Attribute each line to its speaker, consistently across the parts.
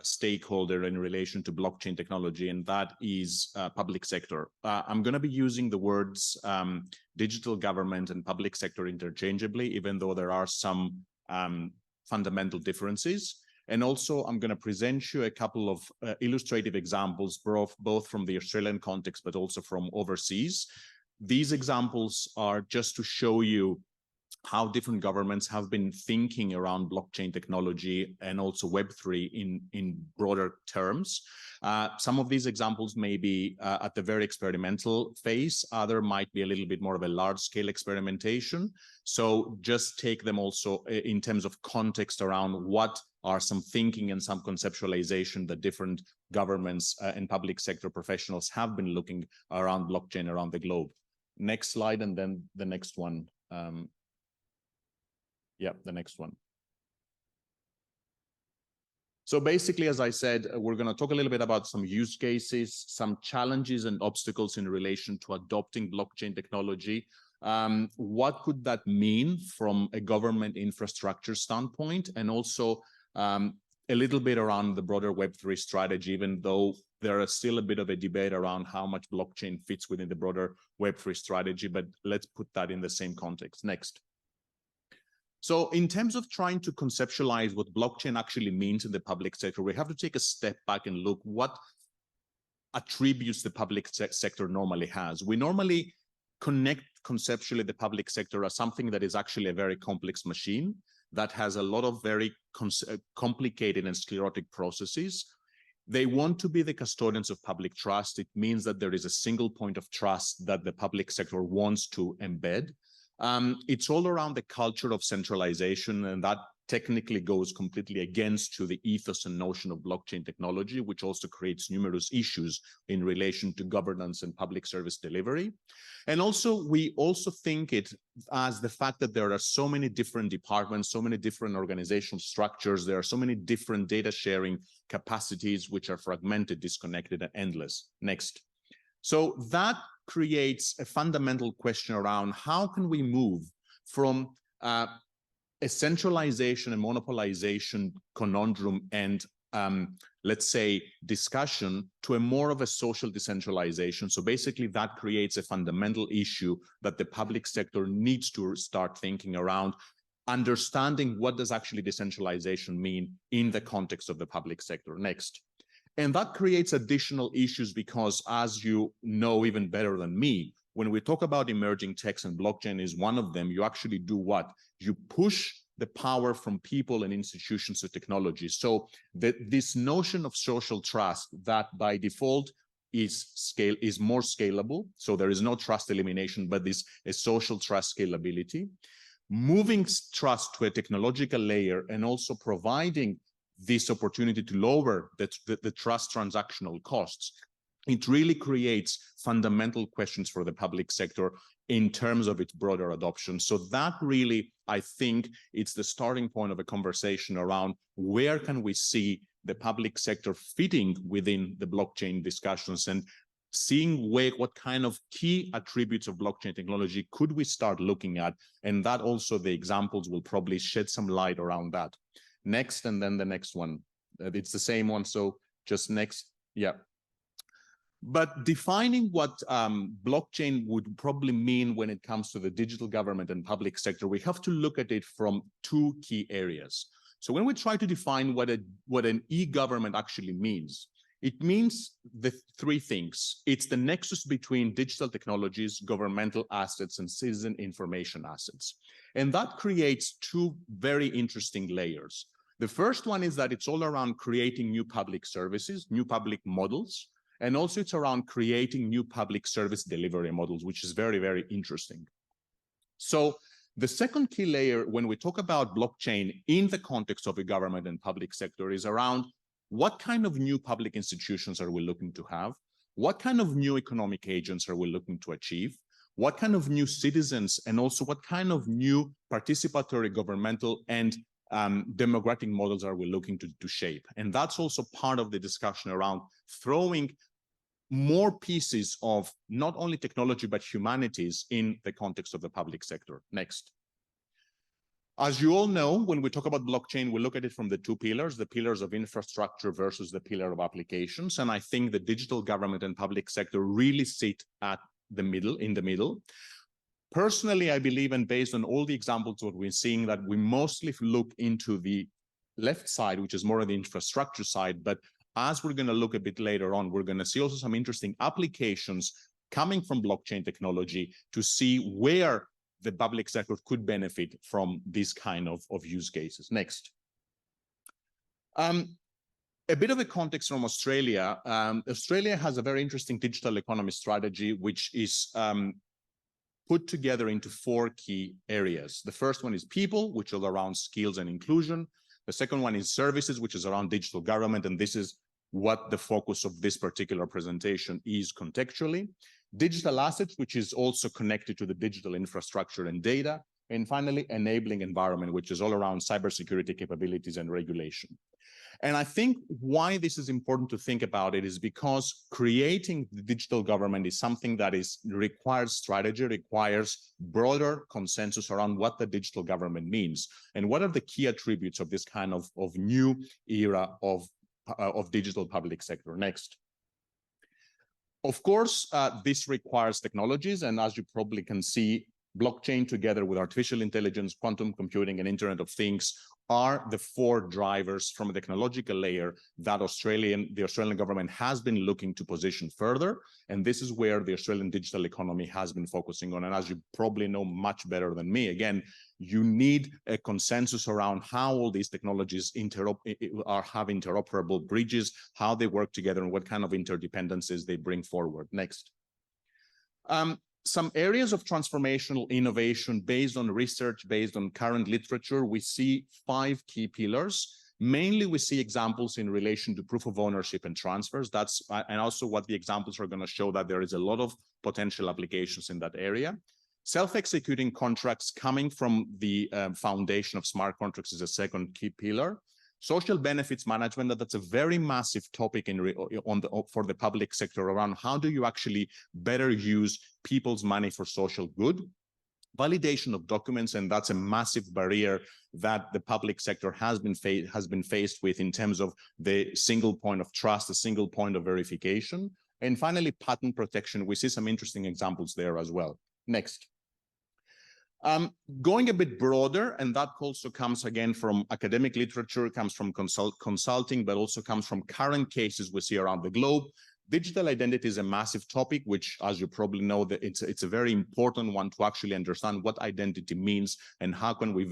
Speaker 1: stakeholder in relation to blockchain technology, and that is public sector. I'm going to be using the words digital government and public sector interchangeably, even though there are some fundamental differences. And also, I'm going to present you a couple of illustrative examples, both from the Australian context, but also from overseas. These examples are just to show you how different governments have been thinking around blockchain technology and also Web3 in broader terms. Some of these examples may be at the very experimental phase. Other might be a little bit more of a large-scale experimentation. So just take them also in terms of context around what are some thinking and some conceptualization that different governments and public sector professionals have been looking around blockchain around the globe. Next slide, and then the next one. Yeah, the next one. So basically, as I said, we're going to talk a little bit about some use cases, some challenges and obstacles in relation to adopting blockchain technology. What could that mean from a government infrastructure standpoint? And also a little bit around the broader Web3 strategy, even though there is still a bit of a debate around how much blockchain fits within the broader Web3 strategy, but let's put that in the same context. Next. So in terms of trying to conceptualize what blockchain actually means in the public sector, we have to take a step back and look what attributes the public sector normally has. We normally connect conceptually the public sector as something that is actually a very complex machine that has a lot of very complicated and sclerotic processes. They want to be the custodians of public trust. It means that there is a single point of trust that the public sector wants to embed. It's all around the culture of centralization, and that technically goes completely against to the ethos and notion of blockchain technology, which also creates numerous issues in relation to governance and public service delivery. And also, we also think it as the fact that there are so many different departments, so many different organizational structures, there are so many different data sharing capacities, which are fragmented, disconnected, and endless. Next. So that creates a fundamental question around how can we move from a centralization and monopolization conundrum and let's say discussion to a more of a social decentralization. So basically that creates a fundamental issue that the public sector needs to start thinking around, understanding what does actually decentralization mean in the context of the public sector. Next. And that creates additional issues because, as you know even better than me, when we talk about emerging techs, and blockchain is one of them, you actually do what? You push the power from people and institutions to technology. So this notion of social trust that by default is more scalable. So there is no trust elimination, but this is social trust scalability. Moving trust to a technological layer and also providing this opportunity to lower the trust transactional costs, it really creates fundamental questions for the public sector in terms of its broader adoption. So that really, I think, it's the starting point of a conversation around where can we see the public sector fitting within the blockchain discussions and seeing what kind of key attributes of blockchain technology could we start looking at. And that also the examples will probably shed some light around that. Next, and then the next one. It's the same one, so just next. Yeah. But defining what blockchain would probably mean when it comes to the digital government and public sector, we have to look at it from two key areas. So when we try to define what an e-government actually means, it means the three things. It's the nexus between digital technologies, governmental assets, and citizen information assets. And that creates two very interesting layers. The first one is that it's all around creating new public services, new public models, and also it's around creating new public service delivery models, which is very, very interesting. So the second key layer when we talk about blockchain in the context of a government and public sector is around what kind of new public institutions are we looking to have? What kind of new economic agents are we looking to achieve? What kind of new citizens and also what kind of new participatory governmental and democratic models are we looking to shape? And that's also part of the discussion around throwing more pieces of not only technology, but humanities in the context of the public sector. Next. As you all know, when we talk about blockchain, we look at it from the two pillars, the pillars of infrastructure versus the pillar of applications. And I think the digital government and public sector really sit at the middle, in the middle. Personally, I believe, and based on all the examples what we're seeing, that we mostly look into the left side, which is more of the infrastructure side. But as we're going to look a bit later on, we're going to see also some interesting applications coming from blockchain technology to see where the public sector could benefit from this kind of use cases. Next. A bit of a context from Australia. Australia has a very interesting digital economy strategy, which is put together into 4 key areas. The first one is people, which is around skills and inclusion. The second one is services, which is around digital government. And this is what the focus of this particular presentation is contextually. Digital assets, which is also connected to the digital infrastructure and data. And finally, enabling environment, which is all around cybersecurity capabilities and regulation. And I think why this is important to think about it is because creating the digital government is something that requires strategy, requires broader consensus around what the digital government means and what are the key attributes of this kind of new era of digital public sector. Next. Of course, this requires technologies, and as you probably can see, blockchain together with artificial intelligence, quantum computing, and Internet of Things are the 4 drivers from a technological layer that the Australian government has been looking to position further. And this is where the Australian digital economy has been focusing on. And as you probably know much better than me, again, you need a consensus around how all these technologies have interoperable bridges, how they work together, and what kind of interdependencies they bring forward. Next. Some areas of transformational innovation based on research, based on current literature, we see 5 key pillars. Mainly, we see examples in relation to proof of ownership and transfers. And also what the examples are going to show that there is a lot of potential applications in that area. Self-executing contracts coming from the foundation of smart contracts is a second key pillar. Social benefits management, that's a very massive topic for the public sector around how do you actually better use people's money for social good. Validation of documents, and that's a massive barrier that the public sector has been faced with in terms of the single point of trust, the single point of verification. And finally, patent protection. We see some interesting examples there as well. Next. Going a bit broader, and that also comes again from academic literature, comes from consulting, but also comes from current cases we see around the globe. Digital identity is a massive topic, which, as you probably know, that it's a very important one to actually understand what identity means and how can we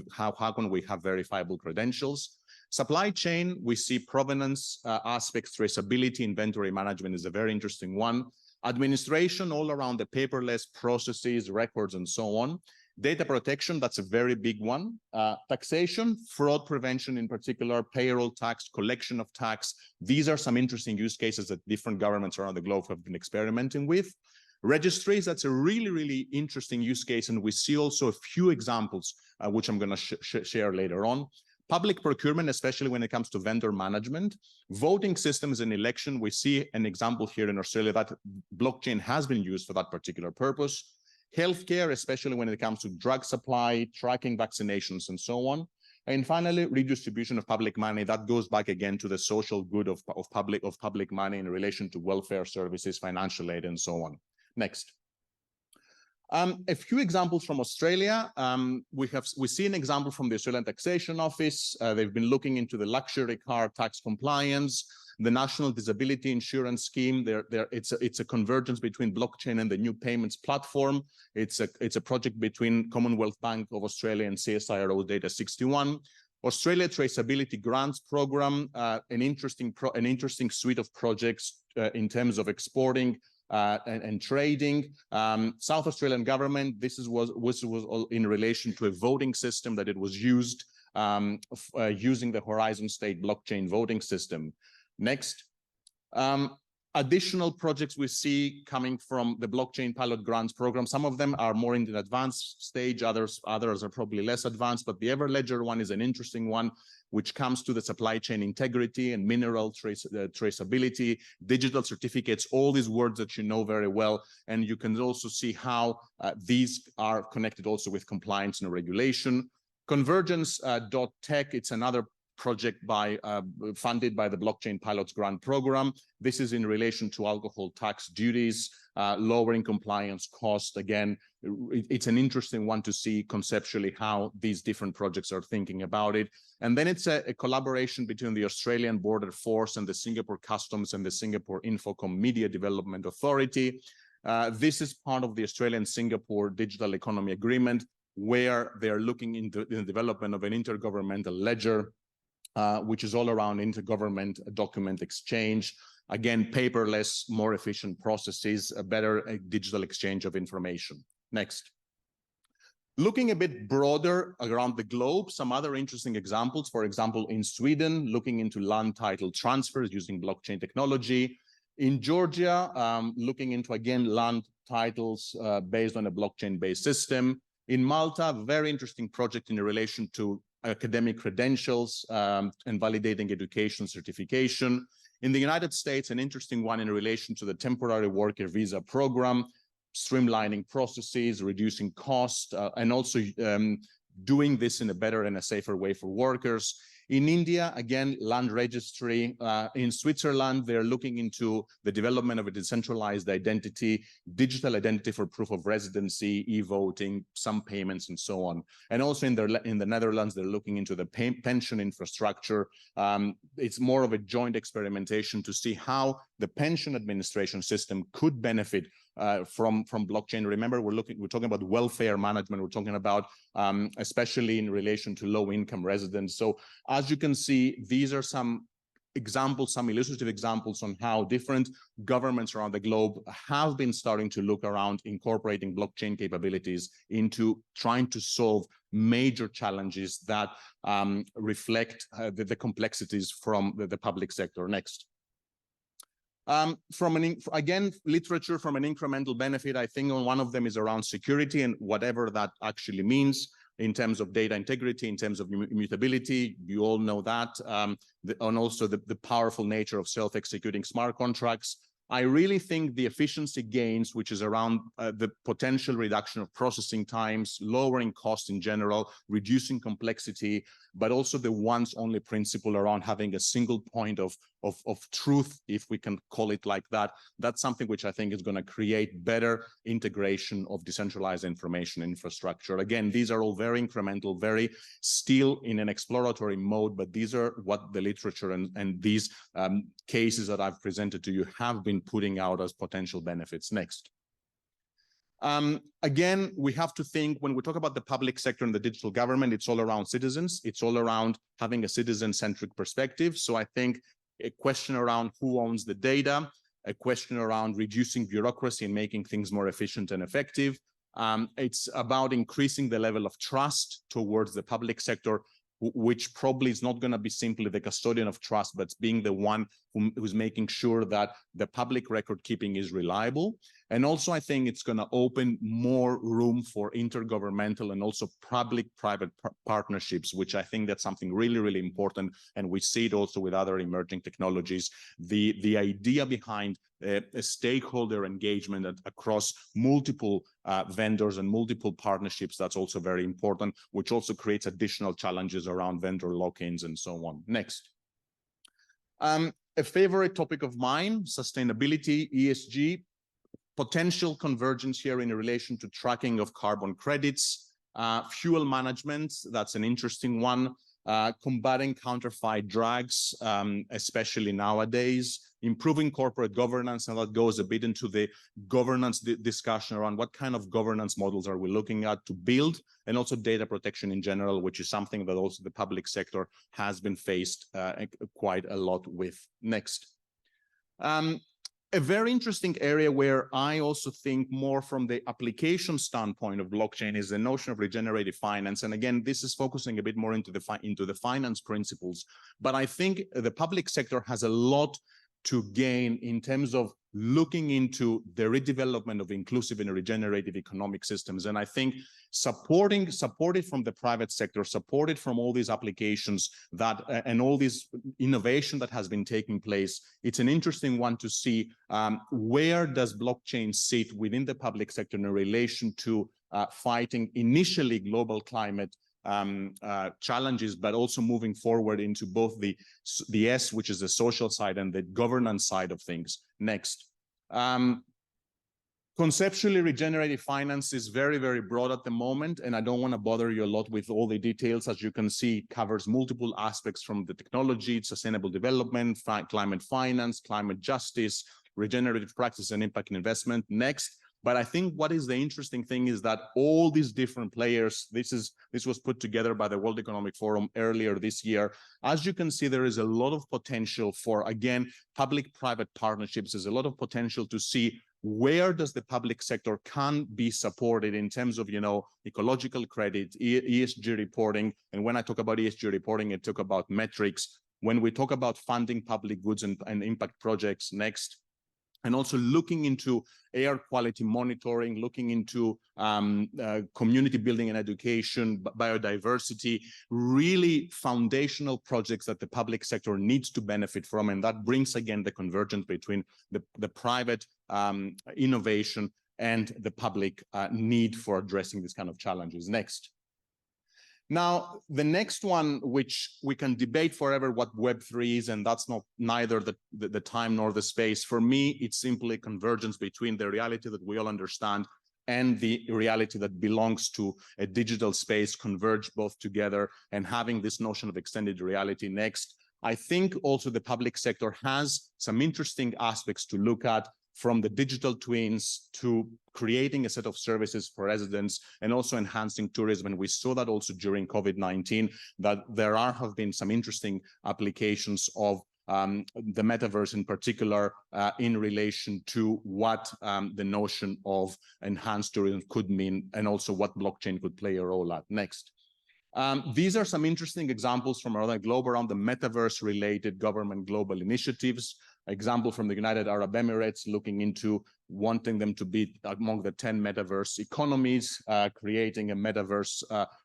Speaker 1: have verifiable credentials. Supply chain, we see provenance aspects, traceability, inventory management is a very interesting one. Administration, all around the paperless processes, records, and so on. Data protection, that's a very big one. Taxation, fraud prevention in particular, payroll tax, collection of tax. These are some interesting use cases that different governments around the globe have been experimenting with. Registries, that's a really, really interesting use case. And we see also a few examples, which I'm going to share later on. Public procurement, especially when it comes to vendor management. Voting systems in election, we see an example here in Australia that blockchain has been used for that particular purpose. Healthcare, especially when it comes to drug supply, tracking vaccinations, and so on. And finally, redistribution of public money. That goes back again to the social good of public money in relation to welfare services, financial aid, and so on. Next. A few examples from Australia. We see an example from the Australian Taxation Office. They've been looking into the luxury car tax compliance. The National Disability Insurance Scheme, it's a convergence between blockchain and the new payments platform. It's a project between Commonwealth Bank of Australia and CSIRO Data 61. Australia Traceability Grants Program, an interesting suite of projects in terms of exporting and trading. South Australian government, this was in relation to a voting system that it was used using the Horizon State blockchain voting system. Next, additional projects we see coming from the blockchain pilot grants program. Some of them are more in the advanced stage, others are probably less advanced, but the Everledger one is an interesting one, which comes to the supply chain integrity and mineral traceability, digital certificates, all these words that you know very well. And you can also see how these are connected also with compliance and regulation. Convergence.tech, it's another project funded by the Blockchain Pilots Grant Program. This is in relation to alcohol tax duties, lowering compliance cost. Again, it's an interesting one to see conceptually how these different projects are thinking about it. And then it's a collaboration between the Australian Border Force and the Singapore Customs and the Singapore Infocom Media Development Authority. This is part of the Australian-Singapore Digital Economy Agreement, where they're looking into the development of an intergovernmental ledger, which is all around intergovernment document exchange. Again, paperless, more efficient processes, a better digital exchange of information. Next. Looking a bit broader around the globe, some other interesting examples. For example, in Sweden, looking into land title transfers using blockchain technology. In Georgia, looking into, again, land titles based on a blockchain-based system. In Malta, very interesting project in relation to academic credentials and validating education certification. In the United States, an interesting one in relation to the temporary worker visa program, streamlining processes, reducing cost, and also doing this in a better and a safer way for workers. In India, again, land registry. In Switzerland, they're looking into the development of a decentralized identity, digital identity for proof of residency, e-voting, some payments, and so on. And also in the Netherlands, they're looking into the pension infrastructure. It's more of a joint experimentation to see how the pension administration system could benefit from blockchain. Remember, we're talking about welfare management. We're talking about especially in relation to low-income residents. So as you can see, these are some examples, some illustrative examples on how different governments around the globe have been starting to look around incorporating blockchain capabilities into trying to solve major challenges that reflect the complexities from the public sector. Next. Again, literature from an incremental benefit, I think one of them is around security and whatever that actually means in terms of data integrity, in terms of immutability. You all know that, and also the powerful nature of self-executing smart contracts. I really think the efficiency gains, which is around the potential reduction of processing times, lowering cost in general, reducing complexity, but also the once-only principle around having a single point of truth, if we can call it like that. That's something which I think is going to create better integration of decentralized information infrastructure. Again, these are all very incremental, very still in an exploratory mode, but these are what the literature and these cases that I've presented to you have been putting out as potential benefits. Next. Again, we have to think when we talk about the public sector and the digital government, it's all around citizens. It's all around having a citizen-centric perspective. So I think a question around who owns the data, a question around reducing bureaucracy and making things more efficient and effective. It's about increasing the level of trust towards the public sector, which probably is not going to be simply the custodian of trust, but being the one who's making sure that the public record keeping is reliable. And also, I think it's going to open more room for intergovernmental and also public-private partnerships, which I think that's something really, really important. And we see it also with other emerging technologies. The idea behind a stakeholder engagement across multiple vendors and multiple partnerships, that's also very important, which also creates additional challenges around vendor lock-ins and so on. Next. A favorite topic of mine, sustainability, ESG, potential convergence here in relation to tracking of carbon credits, fuel management, that's an interesting one, combating counterfeit drugs, especially nowadays, improving corporate governance, and that goes a bit into the governance discussion around what kind of governance models are we looking at to build, and also data protection in general, which is something that also the public sector has been faced quite a lot with. Next. A very interesting area where I also think more from the application standpoint of blockchain is the notion of regenerative finance. And again, this is focusing a bit more into the finance principles. But I think the public sector has a lot to gain in terms of looking into the redevelopment of inclusive and regenerative economic systems. And I think supported from the private sector, supported from all these applications that and all this innovation that has been taking place, it's an interesting one to see where does blockchain sit within the public sector in relation to fighting initially global climate challenges, but also moving forward into both the S, which is the social side, and the governance side of things. Next. Conceptually, regenerative finance is very, very broad at the moment, and I don't want to bother you a lot with all the details. As you can see, it covers multiple aspects from the technology, sustainable development, climate finance, climate justice, regenerative practice, and impact investment. Next. But I think what is the interesting thing is that all these different players, this was put together by the World Economic Forum earlier this year. As you can see, there is a lot of potential for, again, public-private partnerships. There's a lot of potential to see where does the public sector can be supported in terms of, ecological credit, ESG reporting. And when I talk about ESG reporting, I talk about metrics. When we talk about funding public goods and impact projects, next. And also looking into air quality monitoring, looking into community building and education, biodiversity, really foundational projects that the public sector needs to benefit from. And that brings, again, the convergence between the private innovation and the public need for addressing these kind of challenges. Next. Now, the next one, which we can debate forever what Web3 is, and that's neither the time nor the space. For me, it's simply convergence between the reality that we all understand and the reality that belongs to a digital space, converge both together, and having this notion of extended reality. Next. I think also the public sector has some interesting aspects to look at, from the digital twins to creating a set of services for residents and also enhancing tourism. And we saw that also during COVID-19, that there have been some interesting applications of the metaverse in particular in relation to what the notion of enhanced tourism could mean, and also what blockchain could play a role at. Next. These are some interesting examples from around the globe around the metaverse related government global initiatives. Example from the United Arab Emirates, looking into wanting them to be among the 10 metaverse economies, creating a metaverse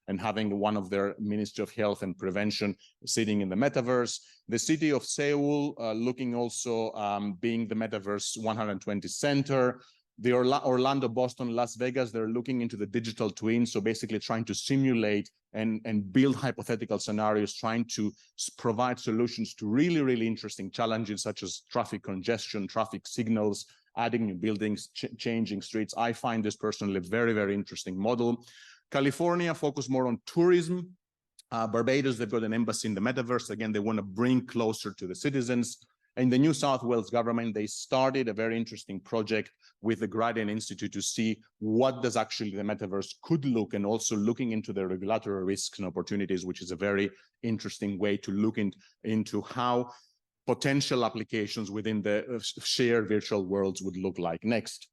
Speaker 1: and having one of their Ministry of Health and Prevention sitting in the metaverse. The city of Seoul looking also being the metaverse 120 center. The Orlando, Boston, Las Vegas, they're looking into the digital twin. So basically trying to simulate and build hypothetical scenarios, trying to provide solutions to really, really interesting challenges such as traffic congestion, traffic signals, adding new buildings, changing streets. I find this personally a very, very interesting model. California focus more on tourism. Barbados, they've got an embassy in the metaverse. Again, they want to bring closer to the citizens. In the New South Wales government, they started a very interesting project with the Gradient Institute to see what does actually the metaverse could look, and also looking into the regulatory risks and opportunities, which is a very interesting way to look into how potential applications within the shared virtual worlds would look like. Next.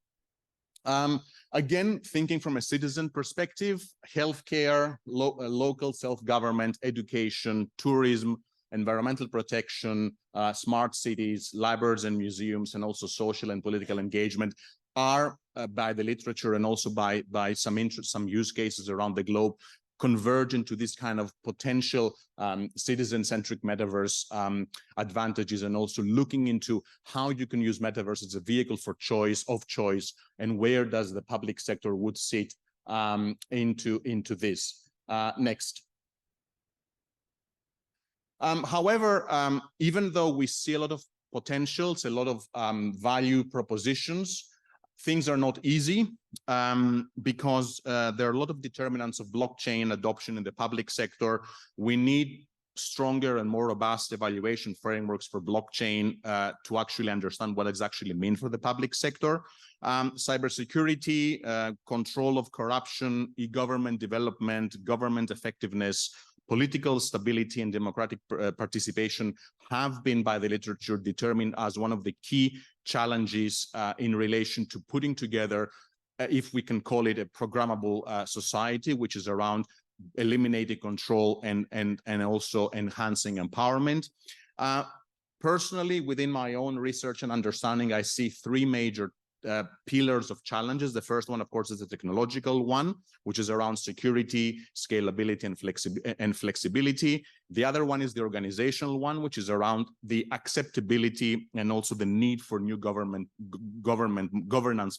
Speaker 1: Again, thinking from a citizen perspective, healthcare, local self-government, education, tourism, environmental protection, smart cities, libraries and museums, and also social and political engagement are by the literature and also by some use cases around the globe converge into this kind of potential citizen-centric metaverse advantages, and also looking into how you can use metaverse as a vehicle for choice, and where does the public sector would sit into this. Next. However, even though we see a lot of potentials, a lot of value propositions, things are not easy because there are a lot of determinants of blockchain adoption in the public sector. We need stronger and more robust evaluation frameworks for blockchain to actually understand what it's actually mean for the public sector. Cybersecurity, control of corruption, e-government development, government effectiveness, political stability and democratic participation have been by the literature determined as one of the key challenges in relation to putting together, if we can call it a programmable society, which is around eliminating control and also enhancing empowerment. Personally, within my own research and understanding, I see three major pillars of challenges. The first one, of course, is the technological one, which is around security, scalability, and flexibility. The other one is the organizational one, which is around the acceptability and also the need for new governance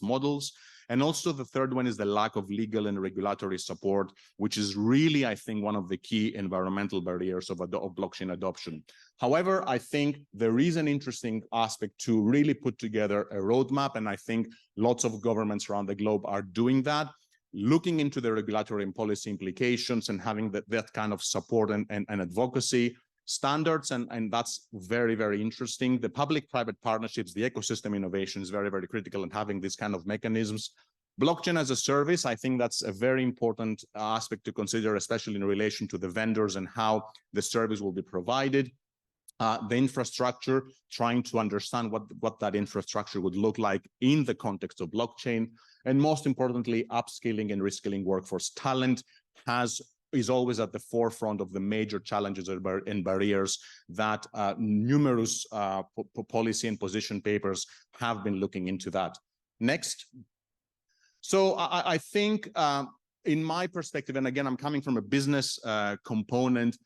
Speaker 1: models. And also the third one is the lack of legal and regulatory support, which is really, I think, one of the key environmental barriers of blockchain adoption. However, I think there is an interesting aspect to really put together a roadmap, and I think lots of governments around the globe are doing that, looking into the regulatory and policy implications and having that kind of support and advocacy standards. And that's very, very interesting. The public-private partnerships, the ecosystem innovation is very, very critical, and having these kind of mechanisms. Blockchain as a service, I think that's a very important aspect to consider, especially in relation to the vendors and how the service will be provided. The infrastructure, trying to understand what that infrastructure would look like in the context of blockchain. And most importantly, upskilling and reskilling workforce talent is always at the forefront of the major challenges and barriers that numerous policy and position papers have been looking into that. Next. So I think in my perspective, and again, I'm coming from a business component,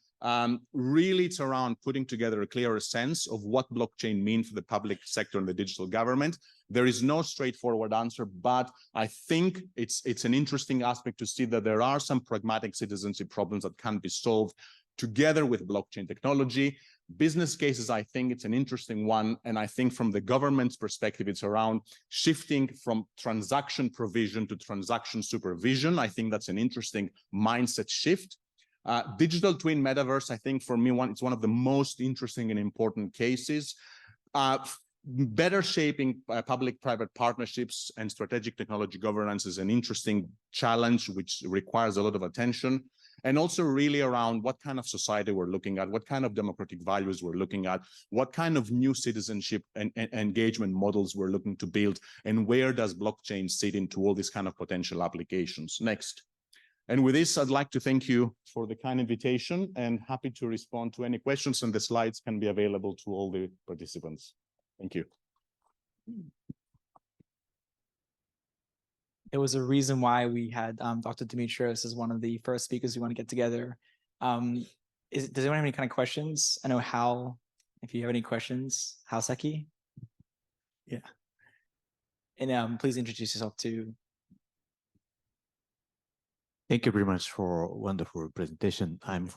Speaker 1: really it's around putting together a clearer sense of what blockchain means for the public sector and the digital government. There is no straightforward answer, but I think it's an interesting aspect to see that there are some pragmatic citizenship problems that can be solved together with blockchain technology. Business cases, I think it's an interesting one. And I think from the government's perspective, it's around shifting from transaction provision to transaction supervision. I think that's an interesting mindset shift. Digital twin metaverse, I think for me, it's one of the most interesting and important cases. Better shaping public-private partnerships and strategic technology governance is an interesting challenge, which requires a lot of attention. And also really around what kind of society we're looking at, what kind of democratic values we're looking at, what kind of new citizenship and engagement models we're looking to build, and where does blockchain sit into all these kind of potential applications. Next. And with this, I'd like to thank you for the kind invitation, and happy to respond to any questions, and the slides can be available to all the participants. Thank you.
Speaker 2: There was a reason why we had Dr. Dimitrios as one of the first speakers we want to get together. Does anyone have any kind of questions? I know Hal, if you have any questions, Hal Seki. Yeah. And please introduce yourself too.
Speaker 3: Thank you very much for a wonderful presentation. I'm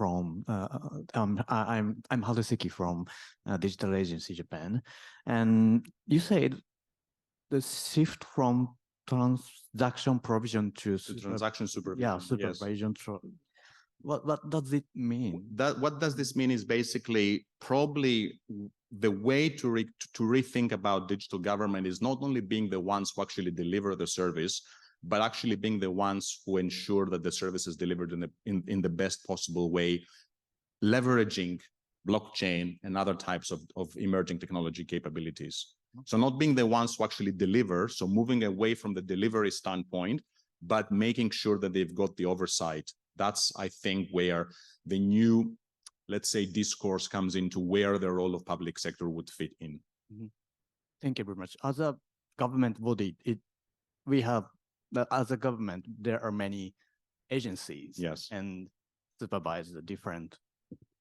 Speaker 3: Harusuki from Digital Agency Japan, and you said the shift from transaction provision to
Speaker 1: transaction supervision.
Speaker 3: Yeah, supervision. Yes. What does it mean?
Speaker 1: What does this mean is basically probably the way to rethink about digital government is not only being the ones who actually deliver the service, but actually being the ones who ensure that the service is delivered in the best possible way, leveraging blockchain and other types of emerging technology capabilities. So not being the ones who actually deliver, so moving away from the delivery standpoint, but making sure that they've got the oversight. That's, I think, where the new, let's say, discourse comes into where the role of public sector would fit in.
Speaker 3: Mm-hmm. Thank you very much. As a government body, we have, as a government, there are many agencies,
Speaker 1: yes,
Speaker 3: and supervise the different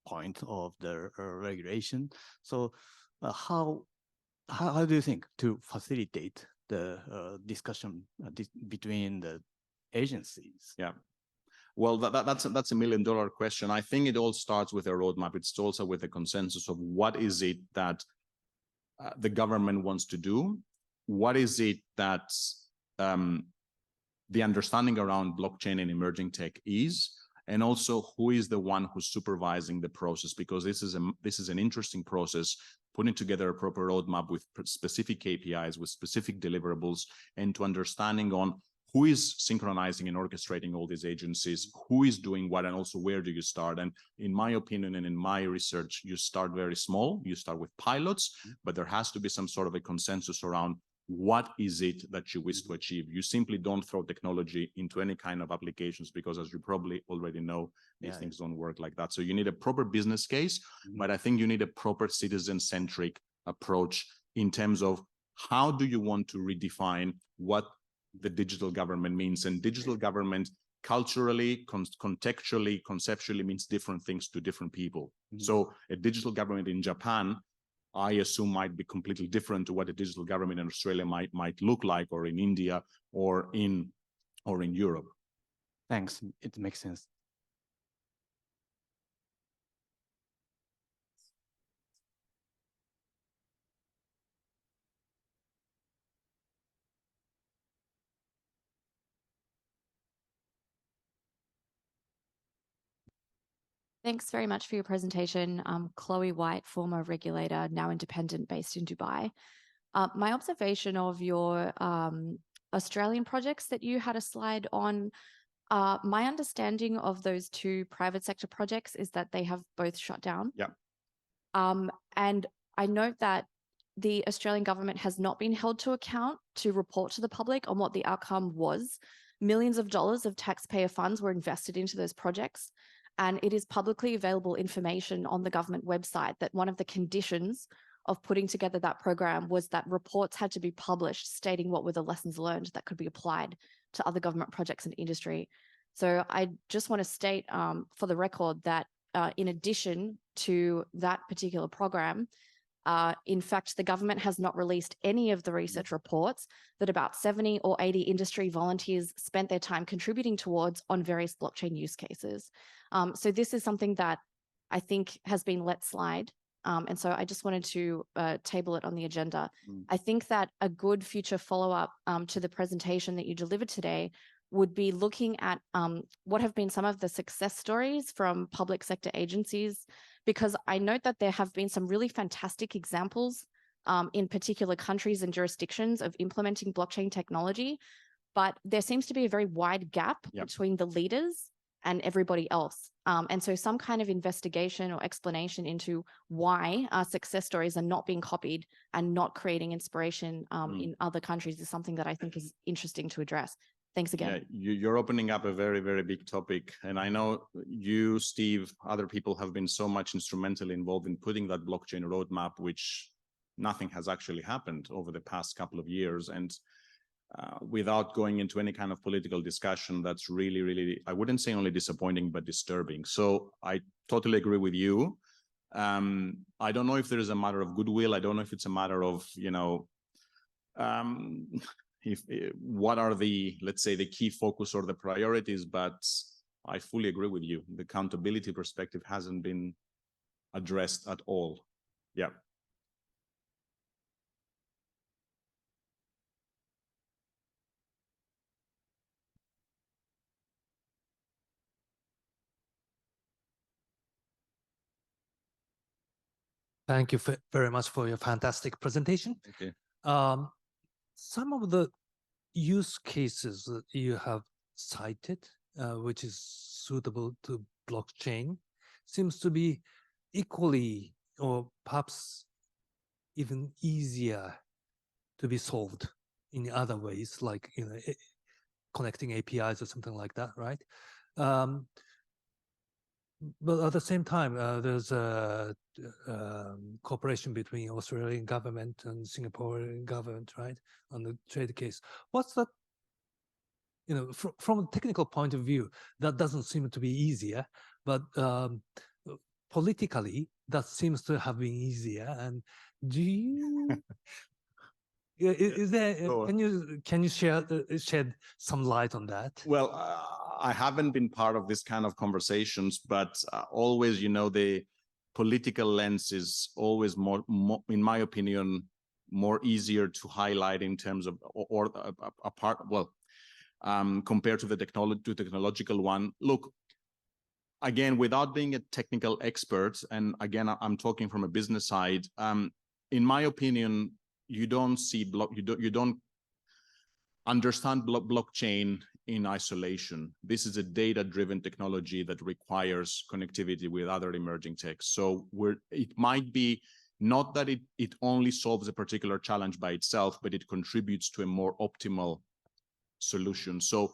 Speaker 3: point of the regulation. So how do you think to facilitate the discussion between the agencies?
Speaker 1: Yeah, well, that's a $1 million question. I think it all starts with a roadmap. It's also with a consensus of what is it that the government wants to do, what is it that the understanding around blockchain and emerging tech is, and also who is the one who's supervising the process, because this is an interesting process, putting together a proper roadmap with specific KPIs, with specific deliverables, and to understanding on who is synchronizing and orchestrating all these agencies, who is doing what, and also where do you start. And in my opinion and in my research, you start very small, you start with pilots, but there has to be some sort of a consensus around what is it that you wish to achieve. You simply don't throw technology into any kind of applications, because as you probably already know, these things don't work like that. So you need a proper business case, but I think you need a proper citizen-centric approach in terms of how do you want to redefine what the digital government means. And digital government culturally, contextually, conceptually means different things to different people. So a digital government in Japan, I assume, might be completely different to what a digital government in Australia might look like, or in India, or in Europe.
Speaker 3: Thanks. It makes sense.
Speaker 4: Thanks very much for your presentation. Chloe White, former regulator, now independent, based in Dubai. My observation of your Australian projects that you had a slide on, my understanding of those two private sector projects is that they have both shut down.
Speaker 1: Yeah.
Speaker 4: And I note that the Australian government has not been held to account to report to the public on what the outcome was. Millions of dollars of taxpayer funds were invested into those projects. And it is publicly available information on the government website that one of the conditions of putting together that program was that reports had to be published stating what were the lessons learned that could be applied to other government projects and industry. So I just want to state for the record that in addition to that particular program, in fact, the government has not released any of the research reports that about 70 or 80 industry volunteers spent their time contributing towards on various blockchain use cases. So this is something that I think has been let slide. And so I just wanted to table it on the agenda. I think that a good future follow-up to the presentation that you delivered today would be looking at what have been some of the success stories from public sector agencies, because I note that there have been some really fantastic examples in particular countries and jurisdictions of implementing blockchain technology, but there seems to be a very wide gap between the leaders and everybody else. And so some kind of investigation or explanation into why success stories are not being copied and not creating inspiration in other countries is something that I think is interesting to address. Thanks again.
Speaker 1: Yeah, you're opening up a very, very big topic. And I know you, Steve, other people have been so much instrumentally involved in putting that blockchain roadmap, which nothing has actually happened over the past couple of years. And without going into any kind of political discussion, that's really, really, I wouldn't say only disappointing, but disturbing. So I totally agree with you. I don't know if there is a matter of goodwill. I don't know if it's a matter of, you know, what are the, let's say, the key focus or the priorities, but I fully agree with you. The accountability perspective hasn't been addressed at all. Yeah.
Speaker 5: Thank you very much for your fantastic presentation.
Speaker 1: Okay.
Speaker 5: Some of the use cases that you have cited, which is suitable to blockchain, seems to be equally or perhaps even easier to be solved in other ways, like, you know, connecting APIs or something like that, right? But at the same time, there's a cooperation between Australian government and Singaporean government, right, on the trade case. What's that? You know, from a technical point of view, that doesn't seem to be easier, but politically, that seems to have been easier. And do you? Is there? Can you shed some light on that?
Speaker 1: Well, I haven't been part of this kind of conversations, but always, you know, the political lens is always more, in my opinion, more easier to highlight in terms of, or a part, well, compared to the technological one. Look, again, without being a technical expert, and again, I'm talking from a business side, in my opinion, you don't see you don't understand blockchain in isolation. This is a data-driven technology that requires connectivity with other emerging techs. So it might be not that it only solves a particular challenge by itself, but it contributes to a more optimal solution. So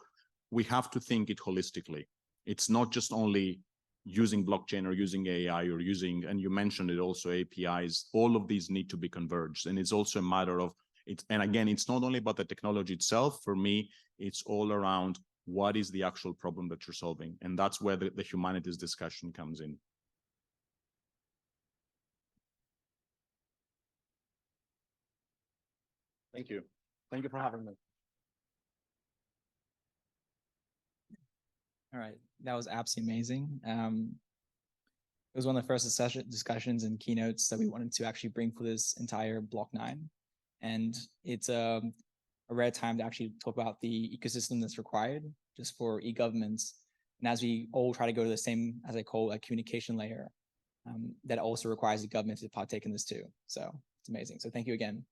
Speaker 1: we have to think it holistically. It's not just only using blockchain or using AI or using, and you mentioned it also, APIs. All of these need to be converged. And it's also a matter of, and again, it's not only about the technology itself. For me, it's all around what is the actual problem that you're solving? And that's where the humanities discussion comes in. Thank you. Thank you for having me.
Speaker 2: All right, that was absolutely amazing. It was one of the first discussions and keynotes that we wanted to actually bring for this entire Block 9. And it's a rare time to actually talk about the ecosystem that's required just for e-governments. And as we all try to go to the same, as I call, a communication layer, that also requires the government to partake in this too. So it's amazing. So thank you again.